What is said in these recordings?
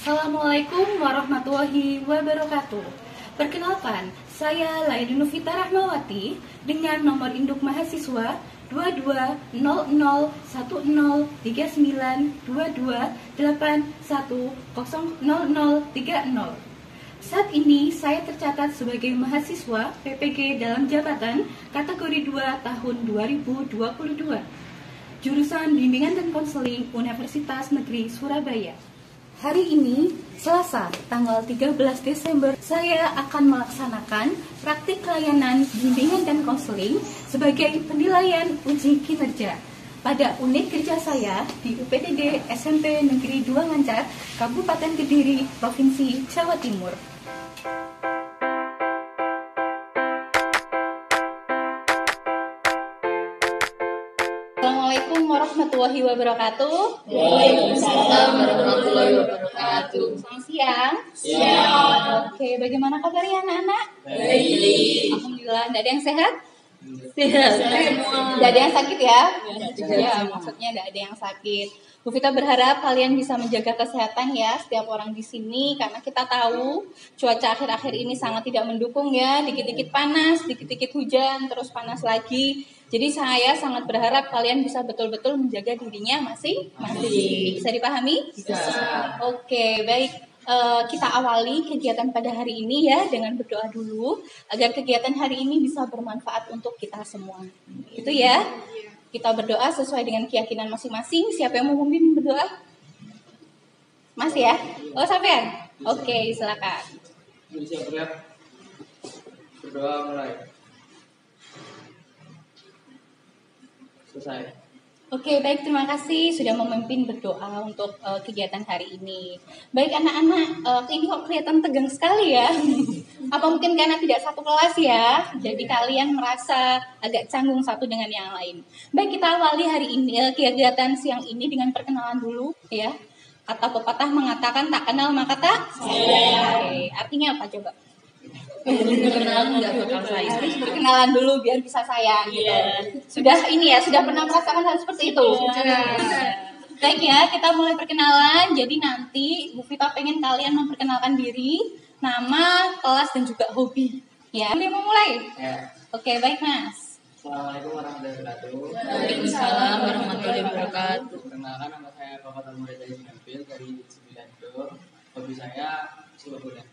Assalamualaikum warahmatullahi wabarakatuh. Perkenalkan, saya Laili Novita Rahmawati dengan nomor induk mahasiswa 2200103922810030. Saat ini saya tercatat sebagai mahasiswa PPG dalam jabatan kategori 2 tahun 2022. Jurusan Bimbingan dan Konseling Universitas Negeri Surabaya. Hari ini, Selasa, tanggal 13 Desember, saya akan melaksanakan praktik layanan bimbingan dan konseling sebagai penilaian uji kinerja pada unit kerja saya di UPTD SMP Negeri 2 Ngancar, Kabupaten Kediri, Provinsi Jawa Timur. Assalamualaikum warahmatullahi wabarakatuh. Waalaikumsalam warahmatullahi wabarakatuh. Selamat siang. Siang. Oke, bagaimana kabarnya anak-anak? Baik. Alhamdulillah, tidak ada yang sehat? Sehat. Tidak ada yang sakit ya? Tidak. Ya, maksudnya tidak ada yang sakit. Bu Vita berharap kalian bisa menjaga kesehatan ya setiap orang di sini, karena kita tahu cuaca akhir-akhir ini sangat tidak mendukung ya, dikit-dikit panas, dikit-dikit hujan, terus panas lagi. Jadi saya sangat berharap kalian bisa betul-betul menjaga dirinya masing-masing. Bisa dipahami? Bisa. Oke, baik. Kita awali kegiatan pada hari ini ya dengan berdoa dulu agar kegiatan hari ini bisa bermanfaat untuk kita semua. Itu ya. Kita berdoa sesuai dengan keyakinan masing-masing. Siapa yang mau memimpin berdoa? Mas ya? Oh, sampean? Oke, silakan. Siap berat. Berdoa mulai. Selesai. Oke, baik, terima kasih sudah memimpin berdoa untuk kegiatan hari ini. Baik anak-anak, ini kok kelihatan tegang sekali ya? Apa mungkin karena tidak satu kelas ya? Jadi kalian merasa agak canggung satu dengan yang lain. Baik, kita awali hari ini kegiatan siang ini dengan perkenalan dulu ya. Kata pepatah mengatakan tak kenal maka tak sayang. Oke, artinya apa coba? Perkenalan dulu biar bisa sayang gitu. Sudah ini ya, sudah pernah merasakan hal seperti itu? Baik ya, kita mulai perkenalan. Jadi nanti Bu Vita pengen kalian memperkenalkan diri, nama, kelas, dan juga hobi. Ya, boleh memulai? Ya. Oke, baik Mas. Assalamualaikum warahmatullahi wabarakatuh. Waalaikumsalam warahmatullahi wabarakatuh. Perkenalkan, nama saya Bapak Murid Nabil dari 9 Hobi saya sepak bola.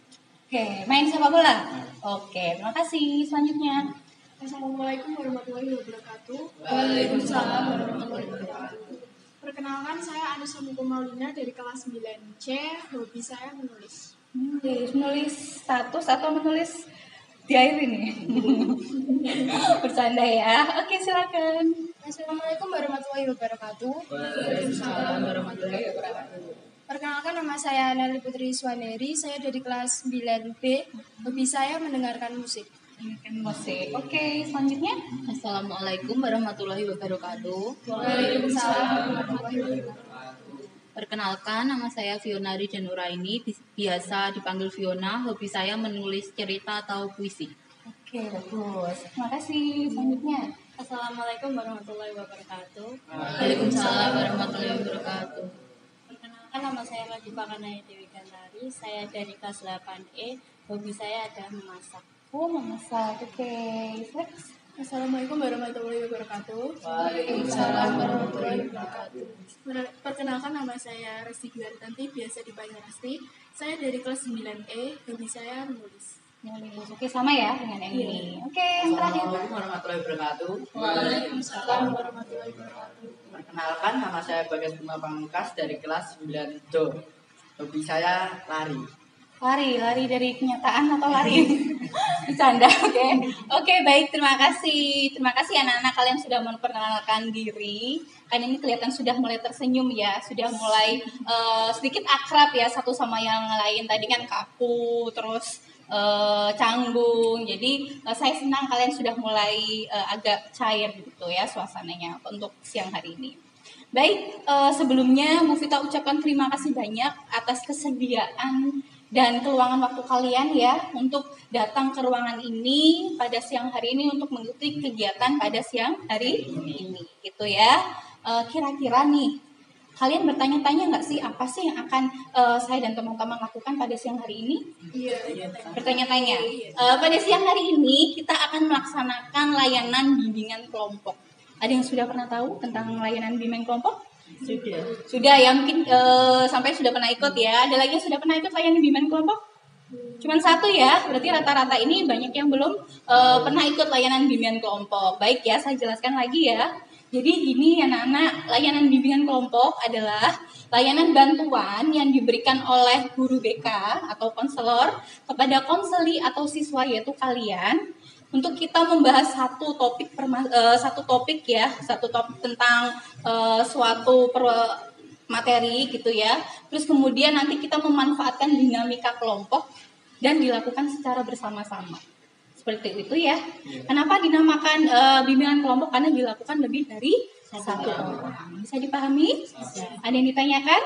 Oke, main sepak bola? Oke, terima kasih. Selanjutnya. Assalamualaikum warahmatullahi wabarakatuh. Waalaikumsalam warahmatullahi wabarakatuh. Perkenalkan, saya Anissa Muko Maulina dari kelas 9C. Hobi saya menulis. Menulis status atau menulis di air ini? Bercanda ya. Oke, silakan. Assalamualaikum warahmatullahi wabarakatuh. Waalaikumsalam warahmatullahi wabarakatuh. Perkenalkan, nama saya Nelly Putri Swaneri. Saya dari kelas 9B. Hobi saya mendengarkan musik. Musik. Oke, selanjutnya. Assalamualaikum warahmatullahi wabarakatuh. Waalaikumsalam warahmatullahi wabarakatuh. Perkenalkan, nama saya Fiona Rija Nuraini, biasa dipanggil Fiona. Hobi saya menulis cerita atau puisi. Oke, bagus. Terima kasih. Selanjutnya. Assalamualaikum warahmatullahi wabarakatuh. Waalaikumsalam warahmatullahi wabarakatuh. Perkenalkan, nama saya Madifa Kanaya Dewi Gantari. Saya dari kelas 8E. Hobi saya adalah memasak. Oh, memasak. Oke. Next. Assalamualaikum warahmatullahi wabarakatuh. Waalaikumsalam warahmatullahi wabarakatuh. Perkenalkan, nama saya Resti Gilartanti, biasa dipanggil Resti. Saya dari kelas 9E, hobi saya menulis. Nulis. Oke, sama ya dengan yang ini. Oke, yang terakhir. Assalamualaikum warahmatullahi wabarakatuh. Waalaikumsalam warahmatullahi wabarakatuh. Perkenalkan, nama saya Bagas Bima Pamungkas dari kelas 9D. Hobi saya lari. Lari dari kenyataan atau lari bercanda? Oke, baik, terima kasih anak-anak, kalian sudah memperkenalkan diri. Kan ini kelihatan sudah mulai tersenyum ya, sudah mulai sedikit akrab ya satu sama yang lain. Tadi kan kaku, terus canggung. Jadi saya senang kalian sudah mulai agak cair gitu ya suasananya untuk siang hari ini. Baik, sebelumnya Bu Vita ucapkan terima kasih banyak atas kesediaan dan keluangan waktu kalian ya untuk datang ke ruangan ini pada siang hari ini untuk mengikuti kegiatan pada siang hari ini gitu ya. Kira-kira nih Kalian bertanya-tanya nggak sih apa sih yang akan saya dan teman-teman lakukan pada siang hari ini? Iya. Bertanya-tanya. Pada siang hari ini kita akan melaksanakan layanan bimbingan kelompok. Ada yang sudah pernah tahu tentang layanan bimbingan kelompok? Sudah ya, mungkin sampai sudah pernah ikut ya. Ada lagi yang sudah pernah ikut layanan bimbingan kelompok? Cuman satu ya, berarti rata-rata ini banyak yang belum pernah ikut layanan bimbingan kelompok. Baik ya, saya jelaskan lagi ya. Jadi gini anak-anak, layanan bimbingan kelompok adalah layanan bantuan yang diberikan oleh guru BK atau konselor kepada konseli atau siswa yaitu kalian untuk kita membahas satu topik tentang suatu materi gitu ya. Terus kemudian nanti kita memanfaatkan dinamika kelompok dan dilakukan secara bersama-sama. Seperti itu ya. Kenapa dinamakan bimbingan kelompok? Karena dilakukan lebih dari satu orang. Bisa dipahami? Ada yang ditanyakan?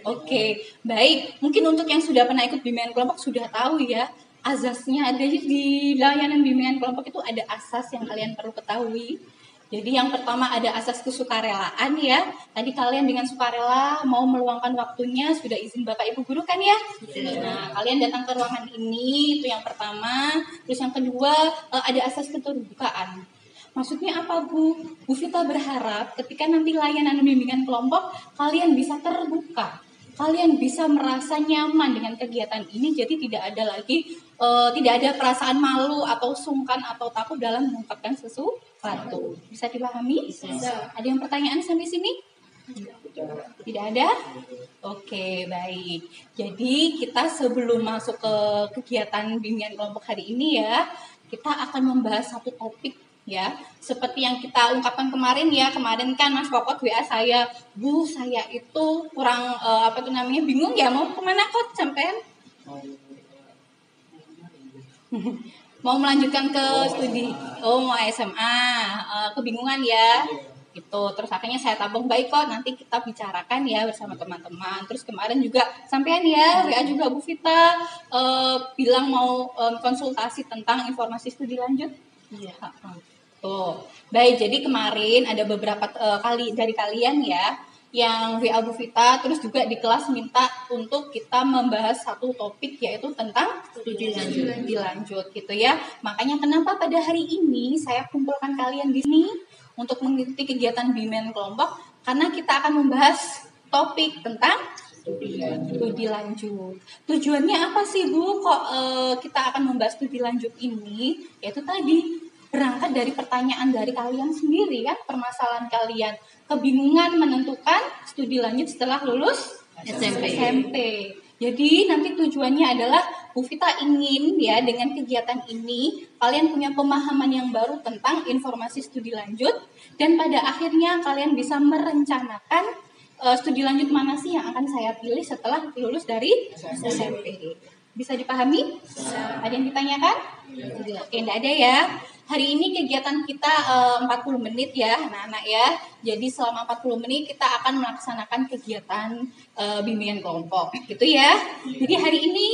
Oke, baik. Mungkin untuk yang sudah pernah ikut bimbingan kelompok sudah tahu ya. Azasnya ada di layanan bimbingan kelompok itu ada asas yang kalian perlu ketahui. Jadi yang pertama ada asas kesukarelaan ya. Tadi kalian dengan sukarela mau meluangkan waktunya, sudah izin Bapak Ibu guru kan ya? Nah, kalian datang ke ruangan ini, itu yang pertama. Terus yang kedua ada asas keterbukaan. Maksudnya apa Bu? Bu Vita berharap ketika nanti layanan bimbingan kelompok kalian bisa terbuka. Kalian bisa merasa nyaman dengan kegiatan ini, jadi tidak ada perasaan malu atau sungkan atau takut dalam mengungkapkan sesuatu. Bisa dipahami? Bisa. Ada yang pertanyaan sampai sini? Tidak ada? Oke, baik. Jadi kita sebelum masuk ke kegiatan bimbingan kelompok hari ini ya, kita akan membahas satu topik ya, seperti yang kita ungkapkan kemarin ya. Kemarin kan Mas Kokot WA saya, Bu, saya itu kurang bingung ya mau kemana kok sampean? Mau melanjutkan ke studi, mau SMA, kebingungan ya. Gitu. Terus akhirnya saya tabung, baik kok nanti kita bicarakan ya bersama teman-teman. Terus kemarin juga sampean ya WA juga Bu Vita bilang mau konsultasi tentang informasi studi lanjut. Iya. Tuh. Baik, jadi kemarin ada beberapa kali dari kalian ya yang WA Bu Vita, terus juga di kelas minta untuk kita membahas satu topik yaitu tentang studi lanjut gitu ya. Makanya kenapa pada hari ini saya kumpulkan kalian di sini untuk mengikuti kegiatan bimbingan kelompok, karena kita akan membahas topik tentang studi lanjut. Tujuannya apa sih Bu kok kita akan membahas studi lanjut ini? Yaitu tadi berangkat dari pertanyaan dari kalian sendiri kan, permasalahan kalian, kebingungan menentukan studi lanjut setelah lulus SMP. Jadi nanti tujuannya adalah Bu Vita ingin ya dengan kegiatan ini kalian punya pemahaman yang baru tentang informasi studi lanjut, dan pada akhirnya kalian bisa merencanakan studi lanjut mana sih yang akan saya pilih setelah lulus dari SMP. Bisa dipahami? Ada yang ditanyakan? Oke, enggak ada ya. Hari ini kegiatan kita 40 menit ya anak-anak ya. Jadi selama 40 menit kita akan melaksanakan kegiatan bimbingan kelompok gitu ya. Jadi hari ini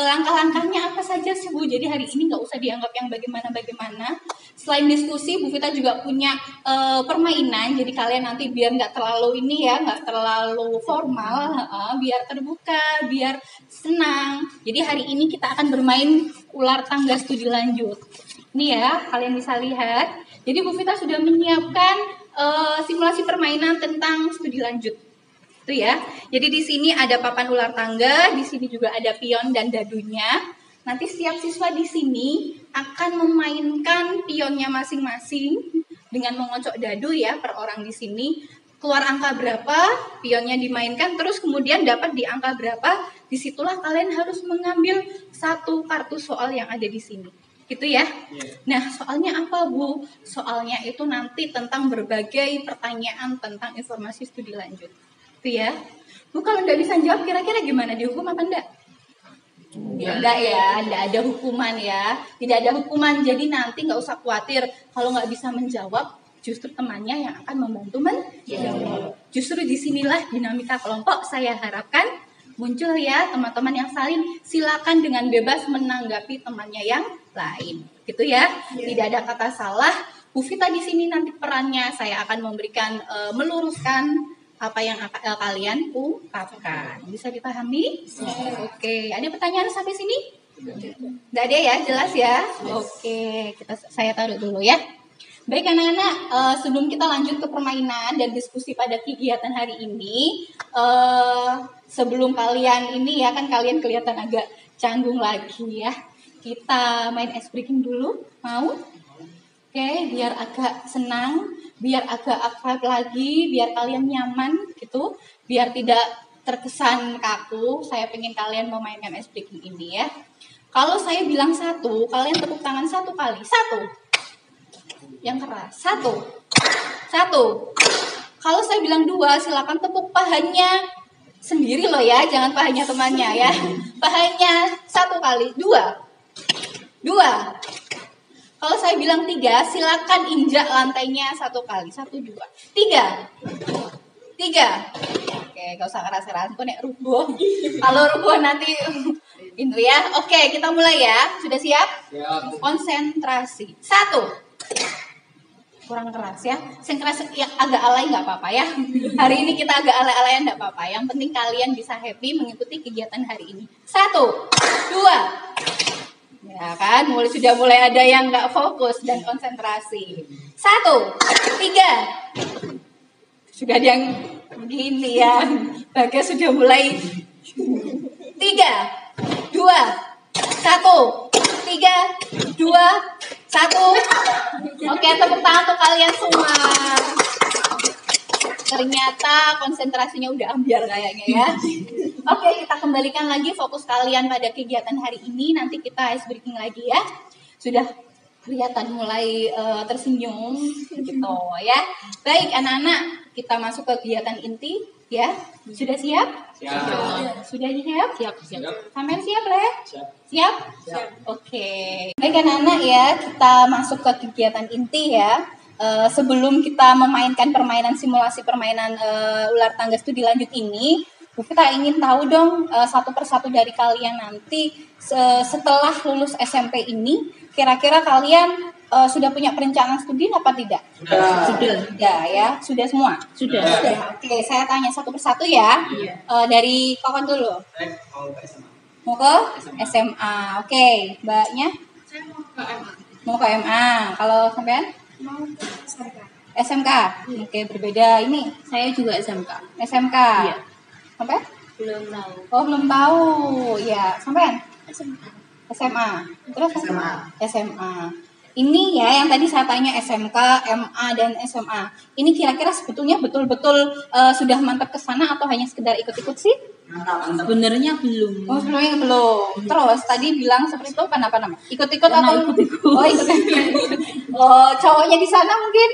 langkah-langkahnya apa saja sih Bu? Jadi hari ini nggak usah dianggap yang bagaimana-bagaimana. Selain diskusi, Bu Vita juga punya permainan. Jadi kalian nanti biar nggak terlalu nggak terlalu formal, biar terbuka, biar senang. Jadi hari ini kita akan bermain ular tangga studi lanjut. Ini ya, kalian bisa lihat. Jadi Bu Vita sudah menyiapkan simulasi permainan tentang studi lanjut. Itu ya. Jadi di sini ada papan ular tangga, di sini juga ada pion dan dadunya. Nanti setiap siswa di sini akan memainkan pionnya masing-masing dengan mengocok dadu ya per orang di sini. Keluar angka berapa, pionnya dimainkan, terus kemudian dapat di angka berapa, disitulah kalian harus mengambil satu kartu soal yang ada di sini. Gitu ya. Nah, soalnya apa Bu? Soalnya itu nanti tentang berbagai pertanyaan tentang informasi studi lanjut. Itu ya. Bu, kalau nggak bisa jawab kira-kira gimana? Dihukum apa enggak? Enggak ya, enggak ada hukuman ya. Tidak ada hukuman, jadi nanti nggak usah khawatir kalau nggak bisa menjawab, justru temannya yang akan membantu menjawab. Justru disinilah dinamika kelompok saya harapkan muncul ya teman-teman yang saling silakan dengan bebas menanggapi temannya yang lain, gitu ya. Tidak ada kata salah. Bu Vita di sini nanti perannya saya akan memberikan meluruskan apa yang kalian ungkapkan. Bisa dipahami? Oke, ada pertanyaan sampai sini? Nggak ada ya, jelas ya? Oke, saya taruh dulu ya. Baik anak-anak, sebelum kita lanjut ke permainan dan diskusi pada kegiatan hari ini, sebelum kalian ini ya, kan kalian kelihatan agak canggung lagi ya. Kita main ice breaking dulu, mau? Oke, biar agak senang, biar agak akrab lagi, biar kalian nyaman gitu, biar tidak terkesan kaku. Saya pengen kalian memainkan ice breaking ini ya. Kalau saya bilang 1, kalian tepuk tangan 1 kali. 1. Yang keras. 1. Kalau saya bilang 2, silakan tepuk pahanya sendiri loh ya, jangan pahanya temannya ya. Pahanya 1 kali. 2. Kalau saya bilang 3, silakan injak lantainya 1 kali. 1, 2. 3. Oke, gak usah keras-keras. Kok nek rubuh. Kalau rubuh nanti itu ya. Oke, kita mulai ya. Sudah siap? Siap. Konsentrasi. 1. Kurang keras ya. Yang keras ya, agak alay nggak apa-apa ya. Hari ini kita agak alay-alayan nggak apa-apa. Yang penting kalian bisa happy mengikuti kegiatan hari ini. 1, 2. Ya kan, sudah mulai ada yang nggak fokus dan konsentrasi. 1, 3. Sudah ada yang begini ya. Bagas sudah mulai. 3, 2, 1, 3, 2, 1. Oke, tepuk tangan untuk kalian semua. Ternyata konsentrasinya udah ambiar kayaknya ya. Oke, kita kembalikan lagi fokus kalian pada kegiatan hari ini. Nanti kita ice breaking lagi ya. Sudah kelihatan mulai tersenyum gitu ya. Baik anak-anak, kita masuk ke kegiatan inti ya. Sudah siap? Siap. Sudah siap? Siap. Sampai siap Le? Siap. Siap? Siap. Oke. Baik anak-anak ya, kita masuk ke kegiatan inti ya. Sebelum kita memainkan permainan simulasi permainan ular tangga studi lanjut ini, kita ingin tahu dong satu persatu dari kalian nanti setelah lulus SMP ini, kira-kira kalian sudah punya perencanaan studi apa tidak? Sudah. Ya, sudah semua. Sudah. Oke, saya tanya satu persatu ya. Dari kawan dulu. Mau ke SMA. Oke, Mbaknya? Saya mau ke MA. Mau ke MA. Kalau sampean? Mau ke SMK. SMK. Oke, berbeda. Ini Saya juga SMK. SMK. Iya. Sampai? Belum tahu. Oh, belum tahu. Ya, sampean? SMK. SMA. Terus SMA. SMA. Ini ya yang tadi saya tanya SMK, MA dan SMA. Ini kira-kira sebetulnya betul-betul sudah mantap ke sana atau hanya sekedar ikut-ikut sih? Mantap. Sebenarnya belum. Oh, sebelumnya belum. Terus tadi bilang seperti itu kenapa nama? Ikut-ikut Karena atau ikut-ikut. Oh, ikut-ikut. Oh, cowoknya di sana mungkin?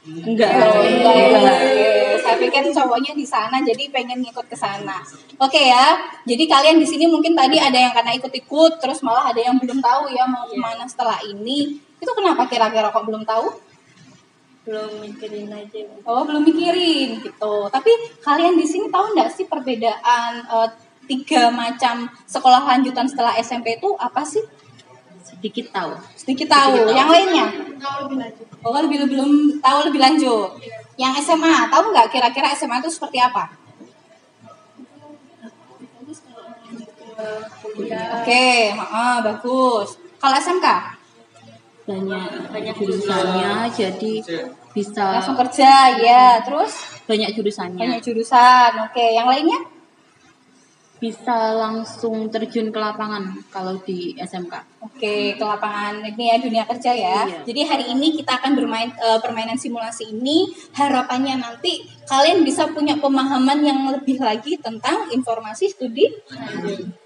Enggak. Oh, enggak ya. Oke. Saya pikir cowoknya di sana jadi pengen ngikut ke sana. Oke ya. Jadi kalian di sini mungkin tadi ada yang karena ikut-ikut, terus malah ada yang belum tahu ya mau kemana setelah ini. Itu kenapa kira-kira kok belum tahu? Belum mikirin aja. Oh, belum mikirin gitu. Tapi kalian di sini tahu nggak sih perbedaan 3 macam sekolah lanjutan setelah SMP itu apa sih? Sedikit tahu. Sedikit tahu. Yang lainnya? Tahu lebih lanjut. Oh, belum tahu lebih lanjut. Yang SMA, tahu nggak kira-kira SMA itu seperti apa? Oke, bagus. Kalau SMK? Banyak jurusannya, jadi bisa Langsung kerja, ya. Terus banyak jurusannya. banyak jurusan. Oke, yang lainnya? Bisa langsung terjun ke lapangan kalau di SMK. Oke, ke lapangan ini ya dunia kerja ya. Iya. Jadi hari ini kita akan bermain permainan simulasi ini. Harapannya nanti kalian bisa punya pemahaman yang lebih lagi tentang informasi studi.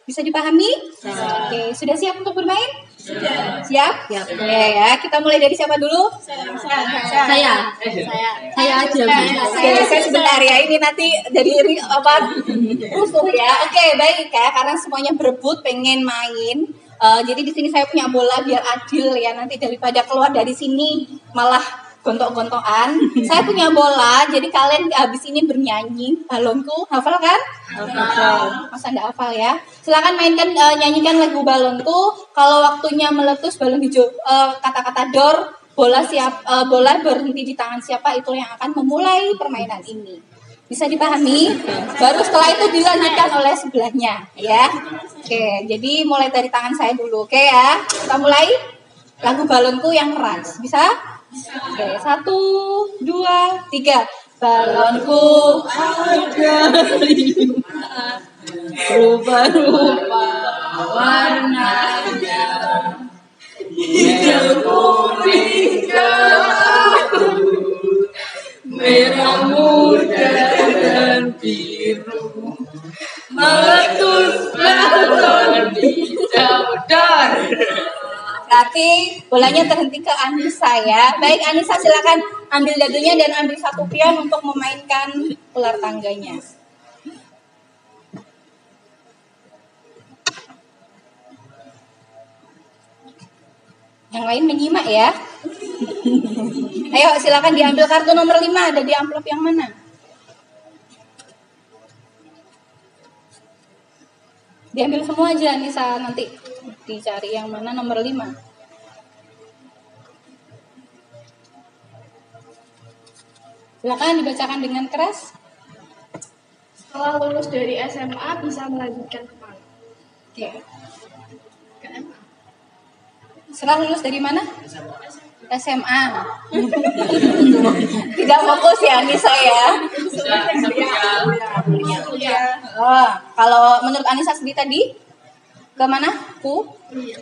Bisa dipahami? Oke, sudah siap untuk bermain? Sudah. Siap? Siap. Oke ya, kita mulai dari siapa dulu? Saya aja. Oke, saya sebentar ya. Ini nanti jadi rusuh ya. Oke, baik ya. Karena semuanya berebut pengen main. Jadi di sini saya punya bola biar adil ya. Nanti daripada keluar dari sini malah gontok-gontokan. Saya punya bola. Jadi kalian habis ini bernyanyi. Balonku, hafal kan? Hafal. Masa enggak hafal ya? Silakan mainkan nyanyikan lagu Balonku. Kalau waktunya meletus balon hijau kata-kata door. Bola berhenti di tangan siapa itu yang akan memulai permainan ini. Bisa dipahami? Baru setelah itu dilanjutkan oleh sebelahnya, ya. Oke, jadi mulai dari tangan saya dulu, oke ya. Kita mulai lagu balonku yang keras. Bisa? Oke, 1, 2, 3. Balonku ada 5, rupa-rupa warnanya, hijau, kuning, kelambu, merah muda dan biru, meletus balon hijau dar. Berarti bolanya terhenti ke Anissa ya. Baik Anissa, silakan ambil dadunya dan ambil satu pion untuk memainkan ular tangganya. Yang lain menyimak ya. Ayo silakan diambil kartu nomor 5. Ada di amplop yang mana? Diambil semua aja Nisa, nanti dicari yang mana nomor 5. Silakan dibacakan dengan keras. Setelah lulus dari SMA bisa melanjutkan kemana? Oke. Setelah lulus dari mana? SMA. Tidak fokus ya Anissa ya. Oh, kalau menurut Anissa sendiri tadi ke mana?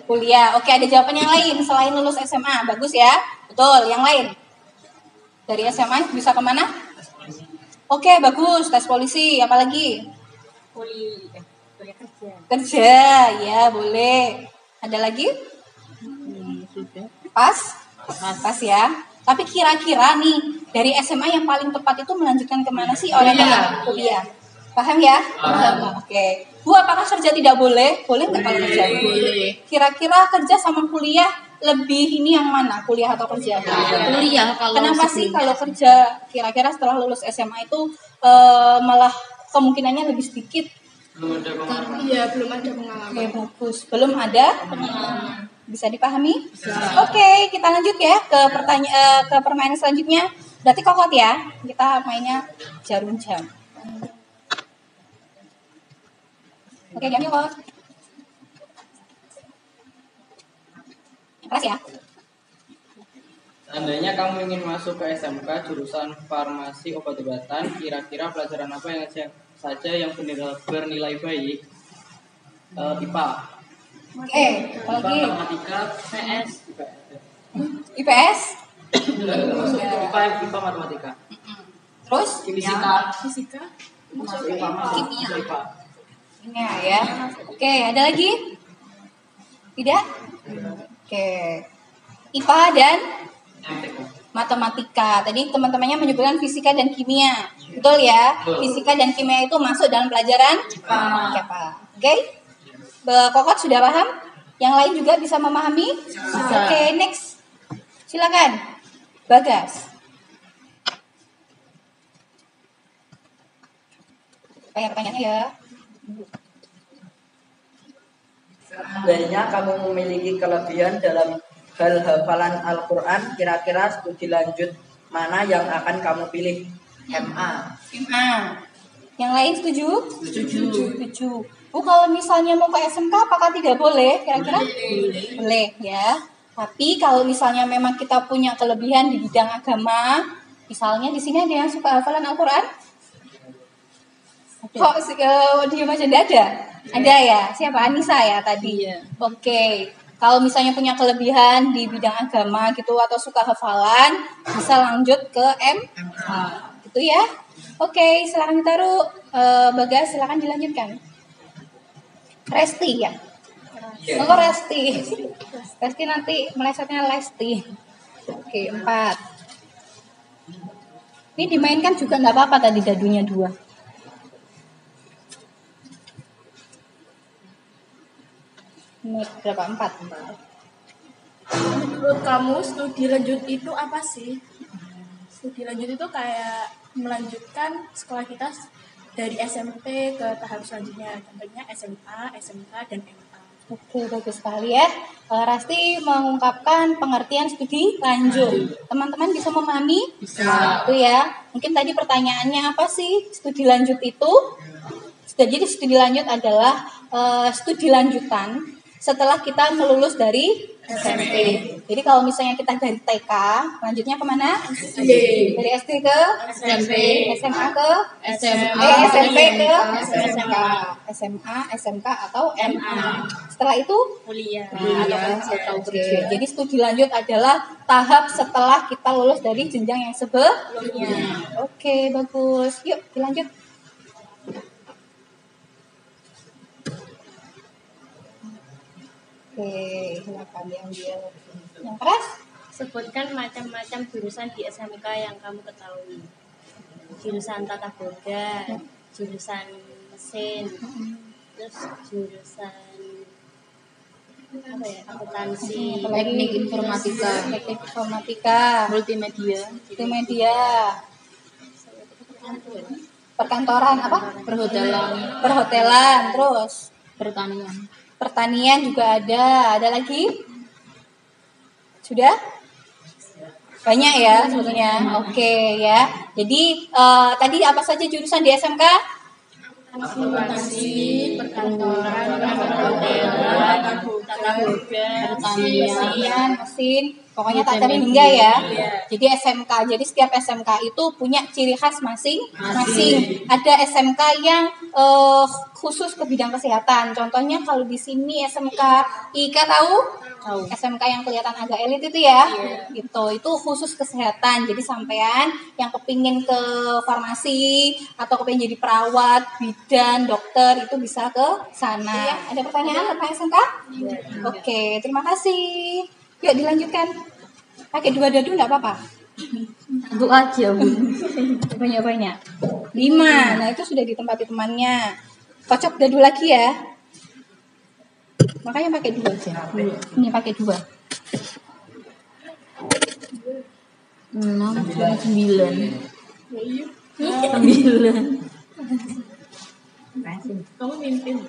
Kuliah. Oke, ada jawaban yang lain selain lulus SMA. Bagus ya. Betul, yang lain. Dari SMA bisa ke mana? Oke, bagus. Tes polisi, apalagi? Kerja, ya boleh. Ada lagi? Pas ya. Tapi kira-kira nih dari SMA yang paling tepat itu melanjutkan kemana sih orangnya? Kuliah. Paham ya? Paham. Oke. Bu, apakah kerja tidak boleh? Boleh nggak kalau kerja? Boleh. Kira-kira kerja sama kuliah lebih ini yang mana? Kuliah atau kerja? Kuliah kalau Kenapa sih kalau kerja kira-kira setelah lulus SMA itu malah kemungkinannya lebih sedikit? Iya, belum ada pengalaman. Oke, bagus. Belum ada pengalaman. Bisa dipahami? Oke, kita lanjut ya ke ke permainan selanjutnya. Berarti kokot ya. Kita mainnya jarum jam. Oke, jamnya kok. Keras ya. Seandainya kamu ingin masuk ke SMK jurusan farmasi obat-obatan, kira-kira pelajaran apa yang saja yang bernilai baik? IPA. Oke, lagi Matematika, PS, IPS. IPA matematika. Terus Fisika? Masuk IPA, IPA. ini ya. Oke, ada lagi? Tidak? Oke. IPA dan matematika. Tadi teman-temannya menyebutkan fisika dan kimia. Betul ya? Fisika dan kimia itu masuk dalam pelajaran IPA. Oke? Kokot sudah paham? Yang lain juga bisa memahami? Oke, next. Silakan. Bagas. Tanya-tanya ya. Seandainya kamu memiliki kelebihan dalam hal hafalan Al-Quran, kira-kira studi lanjut mana yang akan kamu pilih? MA. MA. Yang lain setuju? Setuju. Bu, kalau misalnya mau ke SMK apakah tidak boleh? Kira-kira? Boleh ya. Tapi kalau misalnya memang kita punya kelebihan di bidang agama, misalnya di sini ada yang suka hafalan Al-Quran? Kok diam aja enggak ada? Ada ya? Siapa? Anissa ya tadi? Iya. Oke. Kalau misalnya punya kelebihan di bidang agama gitu atau suka hafalan, bisa lanjut ke MA. Gitu ya. Oke, silakan ditaruh. Bagas, silakan dilanjutkan. Resti ya? Oh, Resti. Resti nanti melesetnya Lesti. Oke, 4. Ini dimainkan juga nggak apa-apa tadi dadunya 2. Ini berapa? 4. Menurut kamu studi lanjut itu apa sih? Studi lanjut itu kayak melanjutkan sekolah kita dari SMP ke tahap selanjutnya, contohnya SMA, SMK, dan MA. Oke, bagus sekali ya. Rasti mengungkapkan pengertian studi lanjut. Teman-teman bisa memahami? Bisa. Itu ya. Mungkin tadi pertanyaannya apa sih studi lanjut itu? Jadi studi lanjut adalah studi lanjutan setelah kita lulus dari SMP. Jadi kalau misalnya kita dari TK, lanjutnya kemana? SD. Dari SD ke SMP, SMA ke SMA, SMP ke SMK, SMA, SMK atau MA. Setelah itu Kuliah. atau Oke, kerja. jadi studi lanjut adalah tahap setelah kita lulus dari jenjang yang sebelumnya. Oke, bagus. Yuk, dilanjut. Oke, silakan diambil. Yang keras? Sebutkan macam-macam jurusan di SMK yang kamu ketahui. Jurusan tata boga, jurusan mesin, terus jurusan apa ya, akuntansi, Teknik informatika, Teknik informatika, multimedia, multimedia, perkantoran apa? Perhotelan, terus pertanian. pertanian juga ada. Ada lagi? Sudah? Banyak ya sebetulnya. Oke ya. Jadi tadi apa saja jurusan di SMK? Akuntansi, perkantoran, tata boga, Pertanian, mesin, pokoknya tak cari hingga ya. Jadi SMK. Jadi setiap SMK itu punya ciri khas masing-masing. Ada SMK yang khusus ke bidang kesehatan. Contohnya kalau di sini SMK IKA tahu? SMK yang kelihatan agak elit itu ya. Itu khusus kesehatan. Jadi sampean yang kepingin ke farmasi atau kepingin jadi perawat, bidan, dokter itu bisa ke sana. Ada pertanyaan tentang SMK? Oke, terima kasih. Yuk dilanjutkan. Pakai 2 dadu enggak apa-apa? Untuk aja, Bu. Banyak-banyak. 5. Nah, itu sudah ditempati temannya. Kocok dadu lagi ya. Makanya pakai 2 aja. Ini pakai 2. 6, 9. 9. Kamu mimpin.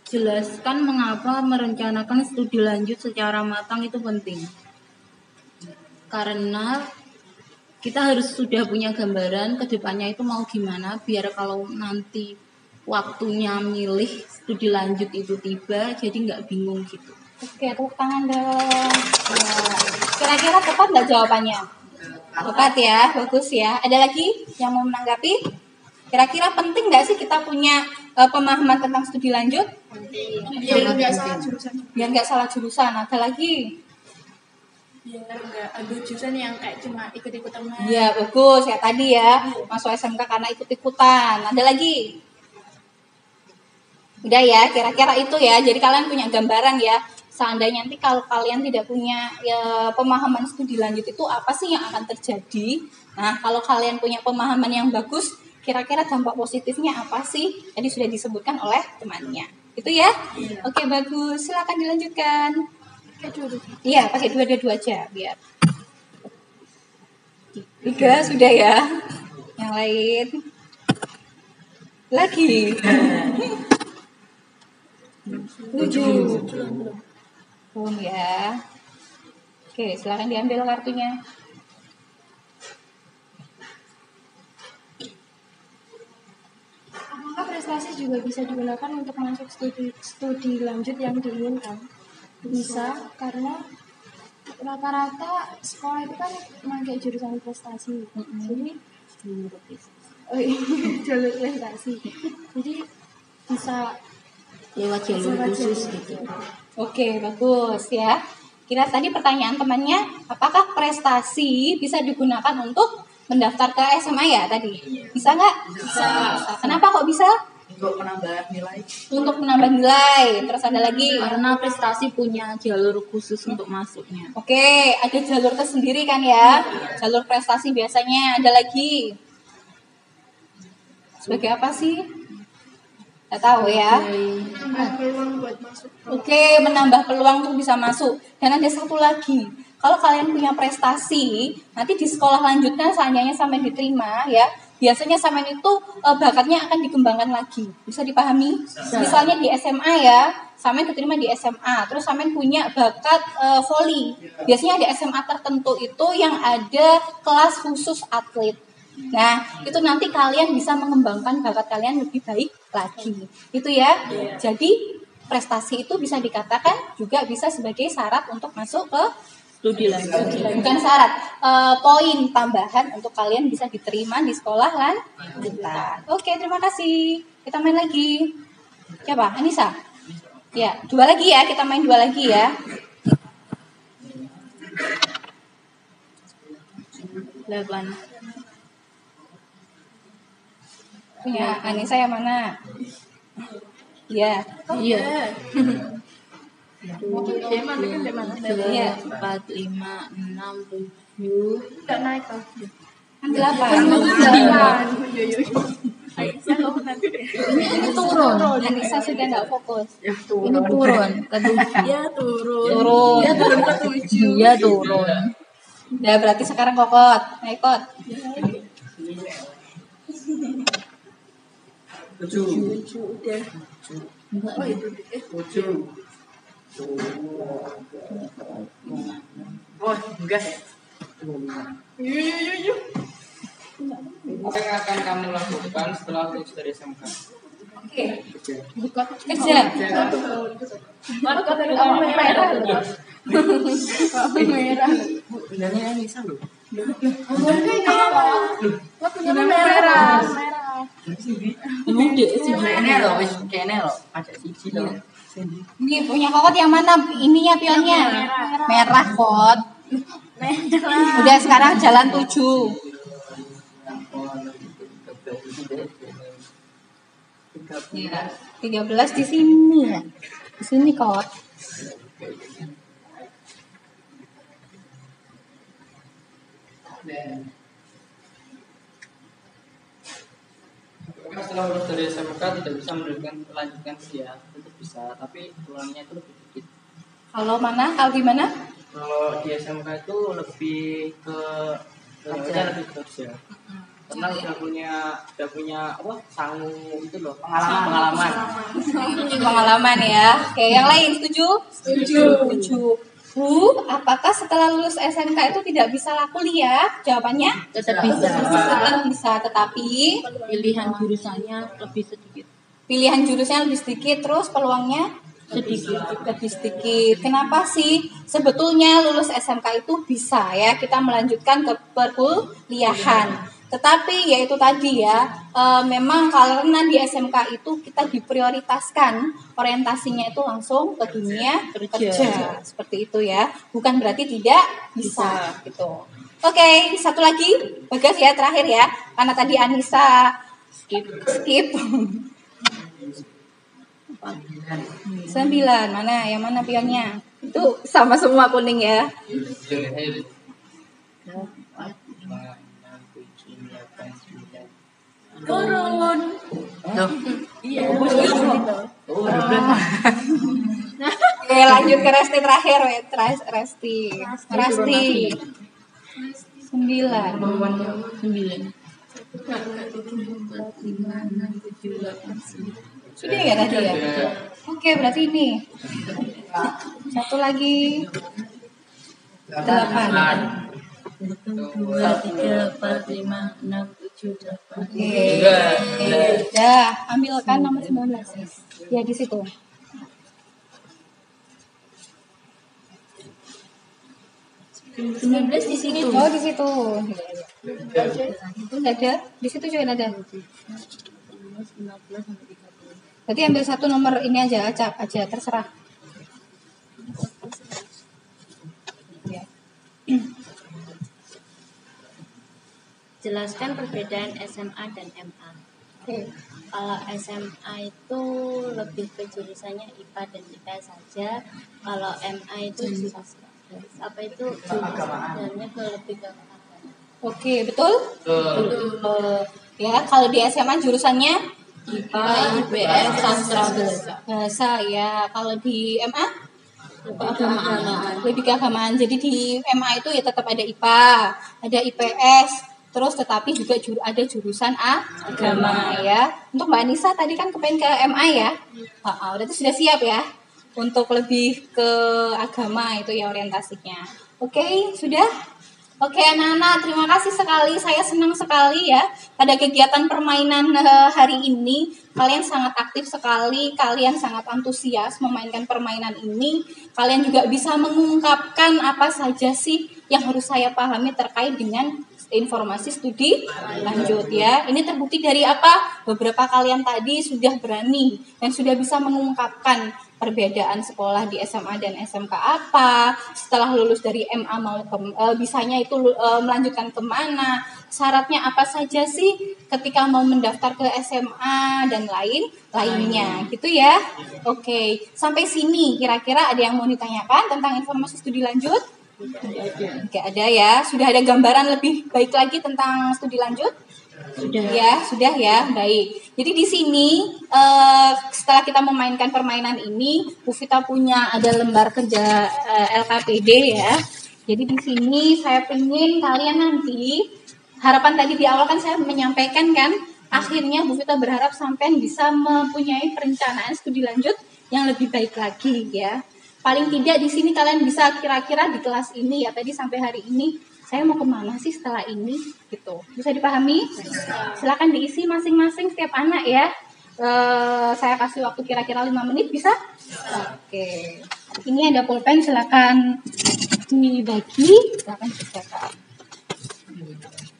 Jelaskan mengapa merencanakan studi lanjut secara matang itu penting. Karena kita harus sudah punya gambaran ke depannya itu mau gimana biar kalau nanti waktunya milih studi lanjut itu tiba jadi nggak bingung gitu. Oke, tepuk tangan dong. Ya. Kira-kira tepat nggak jawabannya? Tepat ya, bagus ya. Ada lagi yang mau menanggapi? Kira-kira penting nggak sih kita punya pemahaman tentang studi lanjut? Biar nggak salah jurusan. Biar nggak salah jurusan. Ada lagi? Biar nggak ada jurusan yang kayak cuma ikut-ikut teman. Iya, bagus ya tadi ya. Masuk SMK karena ikut-ikutan. Ada lagi? Udah ya, kira-kira itu ya. Jadi kalian punya gambaran ya. Seandainya nanti kalau kalian tidak punya pemahaman studi lanjut itu apa sih yang akan terjadi? Nah, kalau kalian punya pemahaman yang bagus, kira-kira dampak positifnya apa sih? Tadi sudah disebutkan oleh temannya. Itu ya? Oke, bagus. Silakan dilanjutkan. Iya, pakai 2 dadu aja biar. 3 sudah ya. Yang lain. Lagi. 7. Belum ya. Oke, silakan diambil kartunya. Apakah prestasi juga bisa digunakan untuk masuk studi lanjut yang diinginkan? Bisa, karena rata-rata sekolah itu kan memakai jurusan prestasi. Jadi jalur prestasi. Jadi bisa Lewat jalur khusus gitu. Oke, bagus ya. Kira tadi pertanyaan temannya, apakah prestasi bisa digunakan untuk mendaftar ke SMA ya tadi? Bisa nggak? Bisa. Kenapa kok bisa? Untuk menambah nilai. Untuk menambah nilai. Terus ada lagi? Karena prestasi punya jalur khusus untuk masuknya. Oke, ada jalur tersendiri kan ya? Jalur prestasi biasanya. Ada lagi? Sebagai apa sih? Nggak tahu ya. Peluang buat masuk. Oke, menambah peluang untuk bisa masuk. Dan ada satu lagi, kalau kalian punya prestasi, nanti di sekolah lanjutnya seandainya sampai diterima ya, biasanya sampean itu bakatnya akan dikembangkan lagi. Bisa dipahami? Misalnya di SMA ya, sampean keterima di SMA, terus sampean punya bakat voli. Biasanya di SMA tertentu itu yang ada kelas khusus atlet. Nah, itu nanti kalian bisa mengembangkan bakat kalian lebih baik lagi. Itu ya. Jadi prestasi itu bisa dikatakan juga bisa sebagai syarat untuk masuk ke Studi lanjut. bukan syarat, poin tambahan untuk kalian bisa diterima di sekolah lanjutan. Oke, terima kasih. Kita main lagi. Siapa? Anissa? Ya, 2 lagi ya. Kita main 2 lagi ya. 8. Punya Anissa yang mana? Ya. Iya. Iya. 4, 5, 6, 7. Enggak naik toh. 8. Ini turun. Anissa sudah nggak fokus. Ini turun ke 7. Ya turun. Turun. Ya turun ke 7. Iya turun. Ya berarti sekarang kokot. Naik kot. 7. Udah. Enggak. Oh itu. 7. Oh, gas. Yuk. Apa yang akan kamu lakukan setelah lulus dari SMK? Oke. Kerja. Merah. Benernya Anissa loh. Merah. Emang dia sih. Kayaknya loh, kayaknya loh. Ajak siji loh. Ini punya kokot yang mana ininya pionnya? Merah kot. Udah sekarang jalan 7. 13 di sini ya. Di sini kot. Karena setelah lulus dari SMK tidak bisa melanjutkan kuliah, tetap bisa, tapi peluangnya itu lebih sedikit. Kalau mana? Kalau di mana? Kalau di SMK itu lebih ke lebih kerja. Karena udah punya apa? Sangu itu loh, pengalaman. Pengalaman ya. Oke, yang lain setuju? Setuju. Bu, apakah setelah lulus SMK itu tidak bisa kuliah? Jawabannya Tetap bisa. tetap bisa, tetapi Pilihan jurusannya lebih sedikit. pilihan jurusnya lebih sedikit, terus peluangnya lebih sedikit. Kenapa sih? Sebetulnya lulus SMK itu bisa ya kita melanjutkan ke perkuliahan. Tetapi ya itu tadi ya, memang karena di SMK itu kita diprioritaskan orientasinya itu langsung ke dunia kerja. Seperti itu ya. Bukan berarti tidak bisa gitu. Oke, satu lagi Bagas ya terakhir ya. Karena tadi Anissa skip. 9. Mana? Yang mana pionnya? Itu sama semua kuning ya. Turun. Iya. Oke, lanjut ke Resti terakhir ya. Resti. 9. 9. Sudah nggak tadi ya? Oke, berarti ini. Satu lagi. 8. 1, 2, 3, 4, 5, 6, 7, 8. Oke. Udah, ambilkan nomor 19. Ya di situ. 19 di situ. Oh, di situ. Itu nggak ada. Di situ juga nggak ada. 15 sampai 30. Berarti ambil satu nomor ini aja, acak aja, terserah. Ya. Jelaskan perbedaan SMA dan MA. Oke. Kalau SMA itu lebih ke jurusannya IPA dan IPS saja. Kalau MA itu apa itu jurusannya ke lebih ke agama. Oke, betul? Ya, kalau di SMA jurusannya IPA, IPS, sastra bahasa ya. Kalau di MA keagamaan. lebih keagamaan. Jadi di MA itu ya tetap ada IPA, ada IPS, terus tetapi juga ada jurusan agama ya. Untuk Mbak Nisa tadi kan kepengen ke MA ya. Berarti sudah siap ya untuk lebih ke agama itu ya orientasinya. Oke, sudah? Oke anak-anak, terima kasih sekali. Saya senang sekali ya pada kegiatan permainan hari ini. Kalian sangat aktif sekali, kalian sangat antusias memainkan permainan ini. Kalian juga bisa mengungkapkan apa saja sih yang harus saya pahami terkait dengan informasi studi lanjut ya. Ini terbukti dari apa? Beberapa kalian tadi sudah berani dan sudah bisa mengungkapkan perbedaan sekolah di SMA dan SMK apa, setelah lulus dari MA mau bisanya itu melanjutkan kemana, syaratnya apa saja sih ketika mau mendaftar ke SMA dan lainnya gitu ya. Oke, sampai sini kira-kira ada yang mau ditanyakan tentang informasi studi lanjut? Oke, ada ya. Sudah ada gambaran lebih baik lagi tentang studi lanjut? Sudah ya, baik. Jadi di sini setelah kita memainkan permainan ini, Bu Vita punya ada lembar kerja LKPD ya. Jadi di sini saya pengen kalian nanti, harapan tadi di awal kan saya menyampaikan kan, akhirnya Bu Vita berharap sampean bisa mempunyai perencanaan studi lanjut yang lebih baik lagi ya. Paling tidak di sini kalian bisa kira-kira di kelas ini ya, tadi sampai hari ini saya mau kemana sih setelah ini gitu. Bisa dipahami? Silakan diisi masing-masing setiap anak ya. Saya kasih waktu kira-kira 5 menit bisa? Oke. Ini ada pulpen, silakan dibagi, silakan dicatat.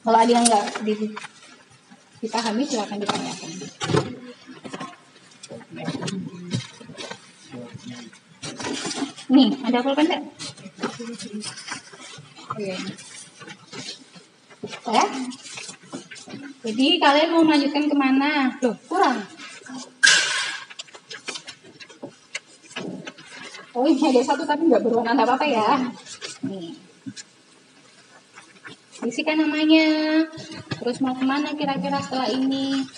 Kalau ada yang nggak dipahami silakan ditanyakan. Nih, ada pulpen nggak? Oke. Ya. Jadi kalian mau melanjutkan kemana? Loh, kurang. Oh ini ada satu tapi nggak berwarna apa-apa ya. Nih. Isikan namanya. Terus mau kemana kira-kira setelah ini?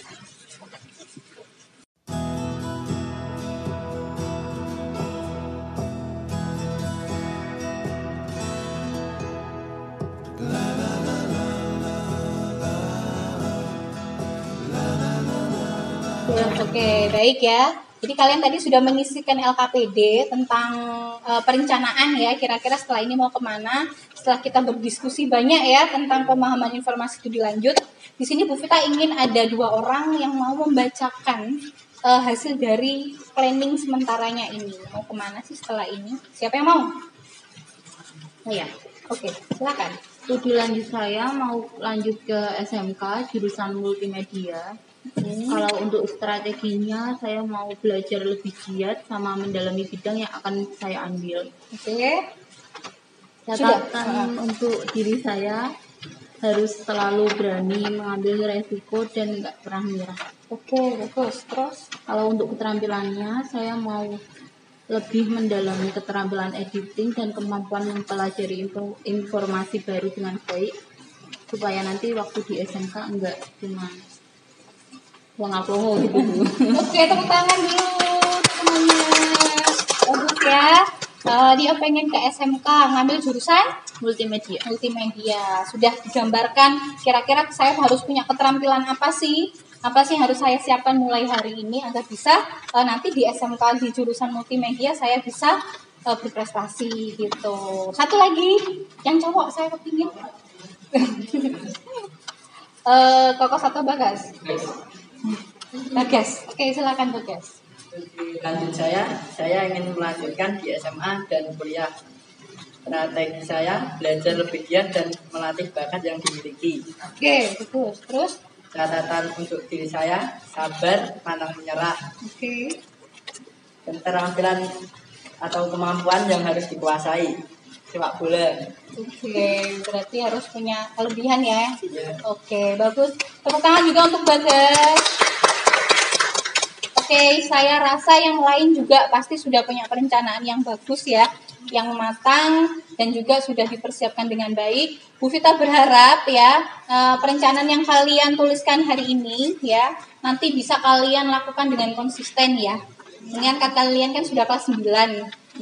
Oke, baik ya. Jadi kalian tadi sudah mengisikan LKPD tentang perencanaan ya, kira-kira setelah ini mau kemana. Setelah kita berdiskusi banyak ya tentang pemahaman informasi studi lanjut. Di sini Bu Vita ingin ada 2 orang yang mau membacakan hasil dari planning sementaranya ini. Mau kemana sih setelah ini? Siapa yang mau? Oh ya, oke, silakan. Studi lanjut saya mau lanjut ke SMK jurusan multimedia. Kalau untuk strateginya saya mau belajar lebih giat sama mendalami bidang yang akan saya ambil. Oke. Catatan untuk diri saya harus selalu berani mengambil resiko dan nggak pernah menyerah. Oke, bagus. Terus kalau untuk keterampilannya saya mau lebih mendalami keterampilan editing dan kemampuan mempelajari informasi baru dengan baik supaya nanti waktu di SMK enggak cuma ngaploho gitu. Oke, tepuk tangan dulu semuanya. Bagus ya. Dia pengen ke SMK ngambil jurusan multimedia. Sudah digambarkan kira-kira saya harus punya keterampilan apa sih? Apa sih harus saya siapkan mulai hari ini agar bisa nanti di SMK di jurusan multimedia saya bisa berprestasi gitu. Satu lagi yang cowok saya kepingin. Koko satu Bagas. Bagas. Oke, silakan Bagas. Lanjut saya ingin melanjutkan di SMA dan kuliah. Strategi saya belajar lebih giat dan melatih bakat yang dimiliki. Oke, bagus. Terus? Catatan untuk diri saya, sabar, pantang menyerah. Oke. Keterampilan atau kemampuan yang harus dikuasai. Sepak bola. Oke, berarti harus punya kelebihan ya. Oke, bagus. Tepuk tangan juga untuk Bagas. Oke, saya rasa yang lain juga pasti sudah punya perencanaan yang bagus ya, yang matang dan juga sudah dipersiapkan dengan baik. Bu Vita berharap ya, perencanaan yang kalian tuliskan hari ini ya, nanti bisa kalian lakukan dengan konsisten ya. Ingat kalian kan sudah kelas 9.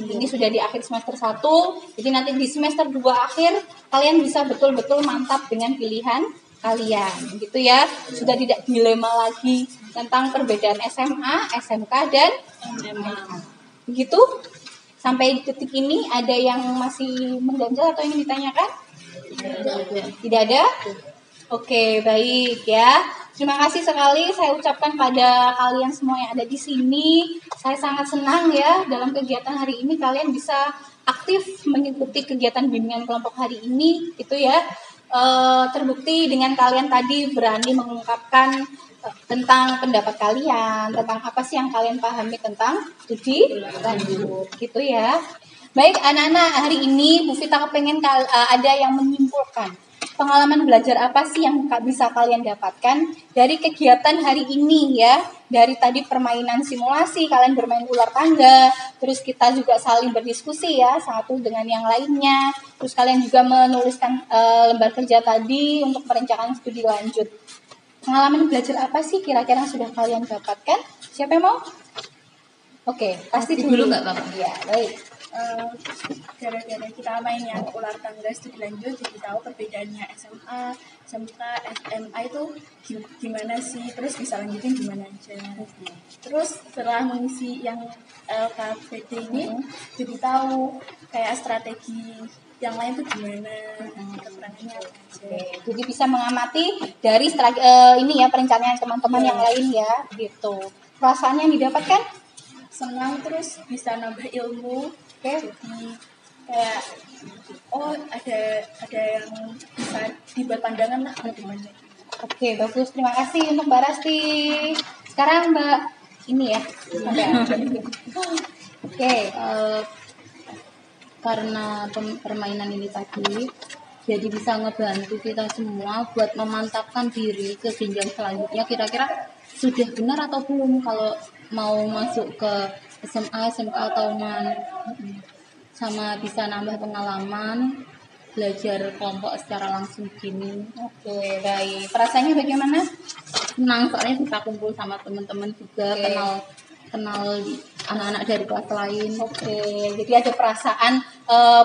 Ini sudah di akhir semester 1. Jadi nanti di semester 2 akhir kalian bisa betul-betul mantap dengan pilihan kalian, gitu ya. Sudah tidak dilema lagi tentang perbedaan SMA, SMK, dan SMA. Begitu? Sampai detik ini ada yang masih mengganjal atau ingin ditanyakan? Tidak ada? Oke, baik ya. Terima kasih sekali saya ucapkan pada kalian semua yang ada di sini. Saya sangat senang ya dalam kegiatan hari ini kalian bisa aktif mengikuti kegiatan bimbingan kelompok hari ini, itu ya. Terbukti dengan kalian tadi berani mengungkapkan tentang pendapat kalian, tentang apa sih yang kalian pahami tentang studi lanjut, gitu ya. Baik anak-anak, hari ini Bu Vita kepengen ada yang menyimpulkan pengalaman belajar apa sih yang bisa kalian dapatkan dari kegiatan hari ini ya. Dari tadi permainan simulasi, kalian bermain ular tangga, terus kita juga saling berdiskusi ya satu dengan yang lainnya. Terus kalian juga menuliskan lembar kerja tadi untuk perencanaan studi lanjut. Pengalaman belajar apa sih kira-kira yang sudah kalian dapatkan? Siapa yang mau? Oke, pasti dulu nggak apa-apa. Ya, baik. Gara-gara kita main yang ular tangga studi lanjut, jadi tahu perbedaannya SMA, SMK, SMA itu gimana sih, terus bisa lanjutin gimana aja. Terus setelah mengisi yang LKPD ini, jadi tahu kayak strategi yang lain tuh gimana, keterangannya apa aja. Jadi bisa mengamati dari ini ya perencanaan teman-teman yang lain ya, gitu. Perasaan yang didapatkan? Senang, terus bisa nambah ilmu. Jadi kayak ada yang bisa dibuat pandangan lah ke depannya. Oke, bagus. Terima kasih untuk Mbak Rasti. Sekarang Mbak ini ya. Oke, karena permainan ini tadi jadi bisa ngebantu kita semua buat memantapkan diri ke jenjang selanjutnya. Kira-kira sudah benar atau belum kalau mau masuk ke SMA, SMK atau sama bisa nambah pengalaman belajar kelompok secara langsung gini. Oke, baik. Perasaannya bagaimana? Senang soalnya bisa kumpul sama teman-teman juga, kenal anak-anak dari kelas lain. Oke, jadi ada perasaan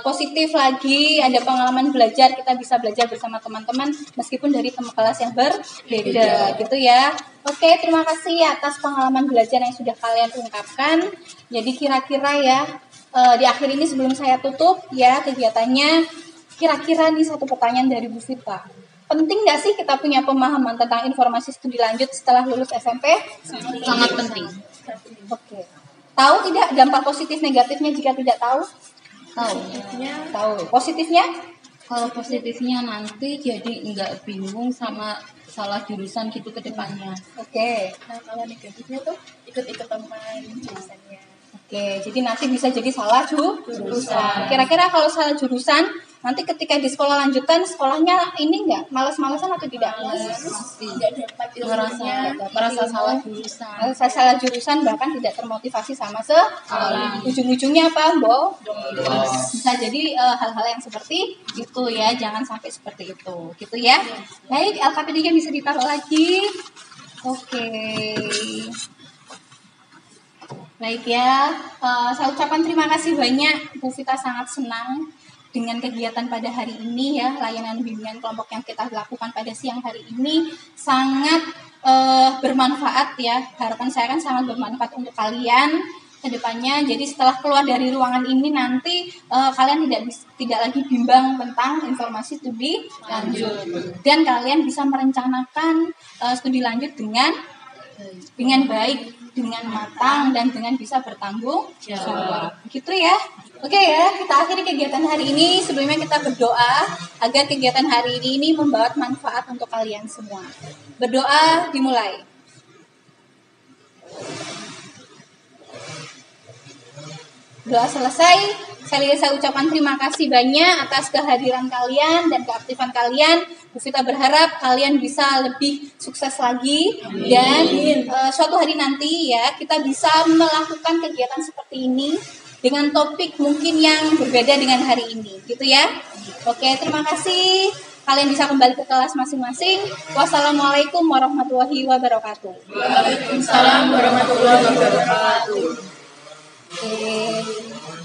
positif lagi, ada pengalaman belajar, kita bisa belajar bersama teman-teman meskipun dari kelas yang berbeda, gitu ya. Oke, terima kasih atas pengalaman belajar yang sudah kalian ungkapkan. Jadi kira-kira ya, di akhir ini sebelum saya tutup ya kegiatannya, kira-kira nih satu pertanyaan dari Bu Vita. Penting nggak sih kita punya pemahaman tentang informasi studi lanjut setelah lulus SMP? Sangat penting. Oke. Tahu tidak dampak positif negatifnya jika tidak tahu? Tahu. Positifnya? Kalau positifnya nanti jadi nggak bingung sama salah jurusan gitu ke depannya. Oke. Nah, kalau negatifnya tuh ikut-ikut teman jurusannya. Oke, jadi nanti bisa jadi salah jurusan. Kira-kira kalau salah jurusan, nanti ketika di sekolah lanjutan, sekolahnya ini nggak malas-malasan atau tidak? Tidak dapat ilmunya, merasa salah jurusan. Merasa salah jurusan, bahkan tidak termotivasi sama sekali. Ujung-ujungnya apa, Mbok? Bisa jadi hal-hal yang seperti itu ya, jangan sampai seperti itu, gitu ya. Baik, LKPD-nya bisa ditaruh lagi. Oke. Baik ya, saya ucapkan terima kasih banyak. Bu Vita sangat senang dengan kegiatan pada hari ini ya, layanan bimbingan kelompok yang kita lakukan pada siang hari ini sangat bermanfaat ya. Harapan saya kan sangat bermanfaat untuk kalian ke depannya. Jadi setelah keluar dari ruangan ini nanti kalian tidak lagi bimbang tentang informasi studi lanjut, dan kalian bisa merencanakan studi lanjut dengan baik, dengan matang, dan dengan bisa bertanggung jawab. Gitu ya. Oke ya, kita akhiri kegiatan hari ini. Sebelumnya kita berdoa agar kegiatan hari ini membawa manfaat untuk kalian semua. Berdoa dimulai. Doa selesai. Saya ucapkan terima kasih banyak atas kehadiran kalian dan keaktifan kalian. Bu Vita berharap kalian bisa lebih sukses lagi, dan suatu hari nanti ya kita bisa melakukan kegiatan seperti ini dengan topik mungkin yang berbeda dengan hari ini, gitu ya. Oke, terima kasih. Kalian bisa kembali ke kelas masing-masing. Wassalamualaikum warahmatullahi wabarakatuh. Waalaikumsalam warahmatullahi wabarakatuh. Oke.